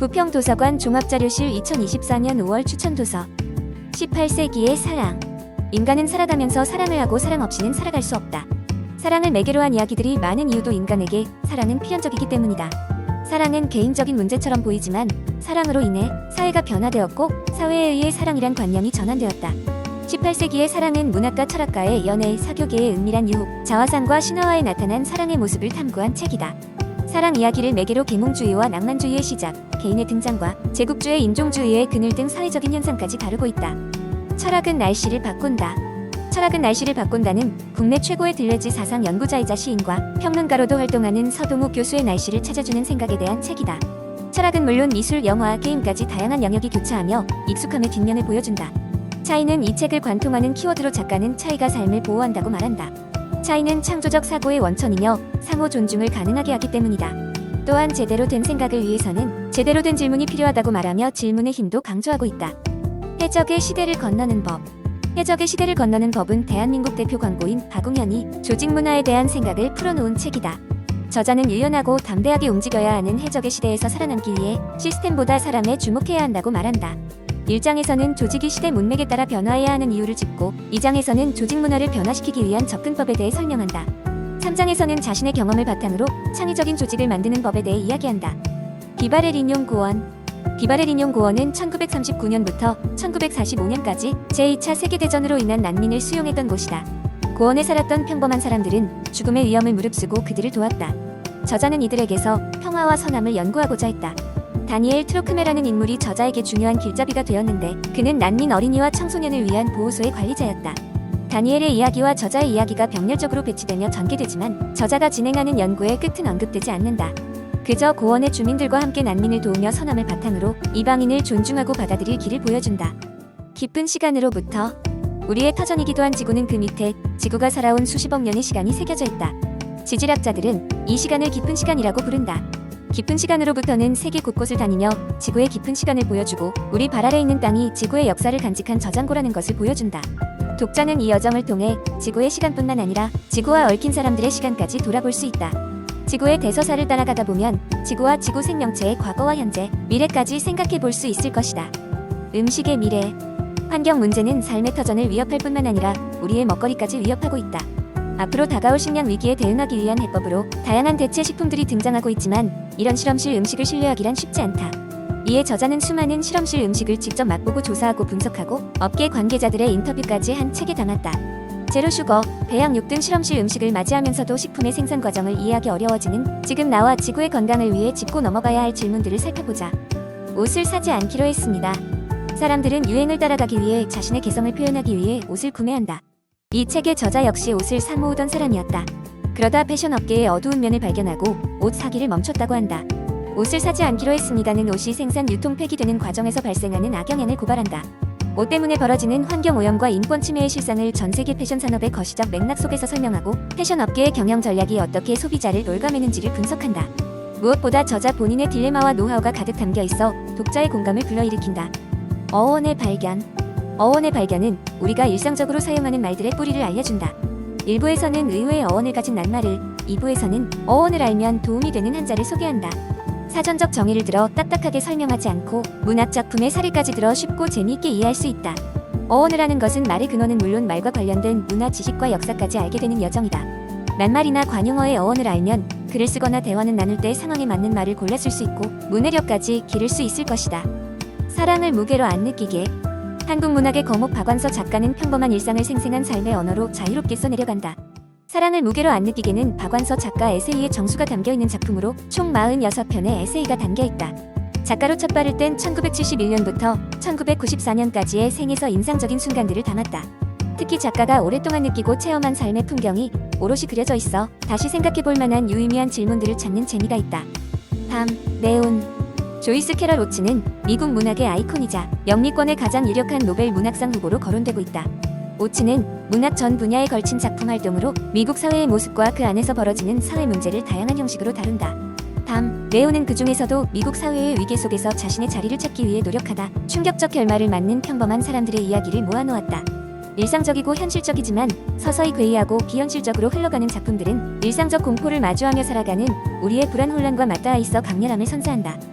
부평도서관 종합자료실 2024년 5월 추천도서 18세기의 사랑. 인간은 살아가면서 사랑을 하고 사랑 없이는 살아갈 수 없다. 사랑을 매개로 한 이야기들이 많은 이유도 인간에게 사랑은 필연적이기 때문이다. 사랑은 개인적인 문제처럼 보이지만 사랑으로 인해 사회가 변화되었고 사회에 의해 사랑이란 관념이 전환되었다. 18세기의 사랑은 문학가, 철학가의 연애, 사교계의 은밀한 유혹, 자화상과 신화화에 나타난 사랑의 모습을 탐구한 책이다. 사랑 이야기를 매개로 계몽주의와 낭만주의의 시작, 개인의 등장과 제국주의 인종주의의 그늘 등 사회적인 현상까지 다루고 있다. 철학은 날씨를 바꾼다. 철학은 날씨를 바꾼다는 국내 최고의 들레지 사상 연구자이자 시인과 평론가로도 활동하는 서동욱 교수의 날씨를 찾아주는 생각에 대한 책이다. 철학은 물론 미술, 영화, 게임까지 다양한 영역이 교차하며 익숙함의 뒷면을 보여준다. 차이는 이 책을 관통하는 키워드로 작가는 차이가 삶을 보호한다고 말한다. 차이는 창조적 사고의 원천이며 상호 존중을 가능하게 하기 때문이다. 또한 제대로 된 생각을 위해서는 제대로 된 질문이 필요하다고 말하며 질문의 힘도 강조하고 있다. 해적의 시대를 건너는 법. 해적의 시대를 건너는 법은 대한민국 대표 광고인 박웅현이 조직 문화에 대한 생각을 풀어놓은 책이다. 저자는 유연하고 담대하게 움직여야 하는 해적의 시대에서 살아남기 위해 시스템보다 사람에 주목해야 한다고 말한다. 1장에서는 조직이 시대 문맥에 따라 변화해야 하는 이유를 짚고 2장에서는 조직 문화를 변화시키기 위한 접근법에 대해 설명한다. 3장에서는 자신의 경험을 바탕으로 창의적인 조직을 만드는 법에 대해 이야기한다. 비바레리뇽 고원. 비바레리뇽 고원은 1939년부터 1945년까지 제2차 세계대전으로 인한 난민을 수용했던 곳이다. 고원에 살았던 평범한 사람들은 죽음의 위험을 무릅쓰고 그들을 도왔다. 저자는 이들에게서 평화와 선함을 연구하고자 했다. 다니엘 트로크메라는 인물이 저자에게 중요한 길잡이가 되었는데 그는 난민 어린이와 청소년을 위한 보호소의 관리자였다. 다니엘의 이야기와 저자의 이야기가 병렬적으로 배치되며 전개되지만 저자가 진행하는 연구의 끝은 언급되지 않는다. 그저 고원의 주민들과 함께 난민을 도우며 선함을 바탕으로 이방인을 존중하고 받아들일 길을 보여준다. 깊은 시간으로부터. 우리의 터전이기도 한 지구는 그 밑에 지구가 살아온 수십억 년의 시간이 새겨져 있다. 지질학자들은 이 시간을 깊은 시간이라고 부른다. 깊은 시간으로부터는 세계 곳곳을 다니며 지구의 깊은 시간을 보여주고 우리 발 아래 있는 땅이 지구의 역사를 간직한 저장고라는 것을 보여준다. 독자는 이 여정을 통해 지구의 시간뿐만 아니라 지구와 얽힌 사람들의 시간까지 돌아볼 수 있다. 지구의 대서사를 따라가다 보면 지구와 지구 생명체의 과거와 현재, 미래까지 생각해 볼 수 있을 것이다. 음식의 미래. 환경 문제는 삶의 터전을 위협할 뿐만 아니라 우리의 먹거리까지 위협하고 있다. 앞으로 다가올 식량 위기에 대응하기 위한 해법으로 다양한 대체 식품들이 등장하고 있지만 이런 실험실 음식을 신뢰하기란 쉽지 않다. 이에 저자는 수많은 실험실 음식을 직접 맛보고 조사하고 분석하고 업계 관계자들의 인터뷰까지 한 책에 담았다. 제로슈거, 배양육 등 실험실 음식을 맞이하면서도 식품의 생산 과정을 이해하기 어려워지는 지금 나와 지구의 건강을 위해 짚고 넘어가야 할 질문들을 살펴보자. 옷을 사지 않기로 했습니다. 사람들은 유행을 따라가기 위해 자신의 개성을 표현하기 위해 옷을 구매한다. 이 책의 저자 역시 옷을 사모으던 사람이었다. 그러다 패션 업계의 어두운 면을 발견하고 옷 사기를 멈췄다고 한다. 옷을 사지 않기로 했습니다는 옷이 생산, 유통, 폐기되는 과정에서 발생하는 악영향을 고발한다. 옷 때문에 벌어지는 환경오염과 인권 침해의 실상을 전 세계 패션 산업의 거시적 맥락 속에서 설명하고 패션 업계의 경영 전략이 어떻게 소비자를 옭아매는지를 분석한다. 무엇보다 저자 본인의 딜레마와 노하우가 가득 담겨 있어 독자의 공감을 불러일으킨다. 어원의 발견. 어원의 발견은 우리가 일상적으로 사용하는 말들의 뿌리를 알려준다. 1부에서는 의외의 어원을 가진 낱말을, 2부에서는 어원을 알면 도움이 되는 한자를 소개한다. 사전적 정의를 들어 딱딱하게 설명하지 않고 문학작품의 사례까지 들어 쉽고 재미있게 이해할 수 있다. 어원을 아는 것은 말의 근원은 물론 말과 관련된 문화 지식과 역사까지 알게 되는 여정이다. 낱말이나 관용어의 어원을 알면 글을 쓰거나 대화는 나눌 때 상황에 맞는 말을 골라 쓸 수 있고 문해력까지 기를 수 있을 것이다. 사랑을 무게로 안 느끼게. 한국 문학의 거목 박완서 작가는 평범한 일상을 생생한 삶의 언어로 자유롭게 써내려간다. 사랑을 무게로 안 느끼게는 박완서 작가 에세이의 정수가 담겨있는 작품으로 총 46편의 에세이가 담겨있다. 작가로 첫발을 뗀 1971년부터 1994년까지의 생에서 인상적인 순간들을 담았다. 특히 작가가 오랫동안 느끼고 체험한 삶의 풍경이 오롯이 그려져 있어 다시 생각해볼 만한 유의미한 질문들을 찾는 재미가 있다. 밤, 네온. 조이스 캐럴 오츠는 미국 문학의 아이콘이자 영미권의 가장 유력한 노벨 문학상 후보로 거론되고 있다. 오츠는 문학 전 분야에 걸친 작품 활동으로 미국 사회의 모습과 그 안에서 벌어지는 사회 문제를 다양한 형식으로 다룬다. 밤, 네오는 그 중에서도 미국 사회의 위기 속에서 자신의 자리를 찾기 위해 노력하다 충격적 결말을 맞는 평범한 사람들의 이야기를 모아놓았다. 일상적이고 현실적이지만 서서히 괴이하고 비현실적으로 흘러가는 작품들은 일상적 공포를 마주하며 살아가는 우리의 불안 혼란과 맞닿아 있어 강렬함을 선사한다.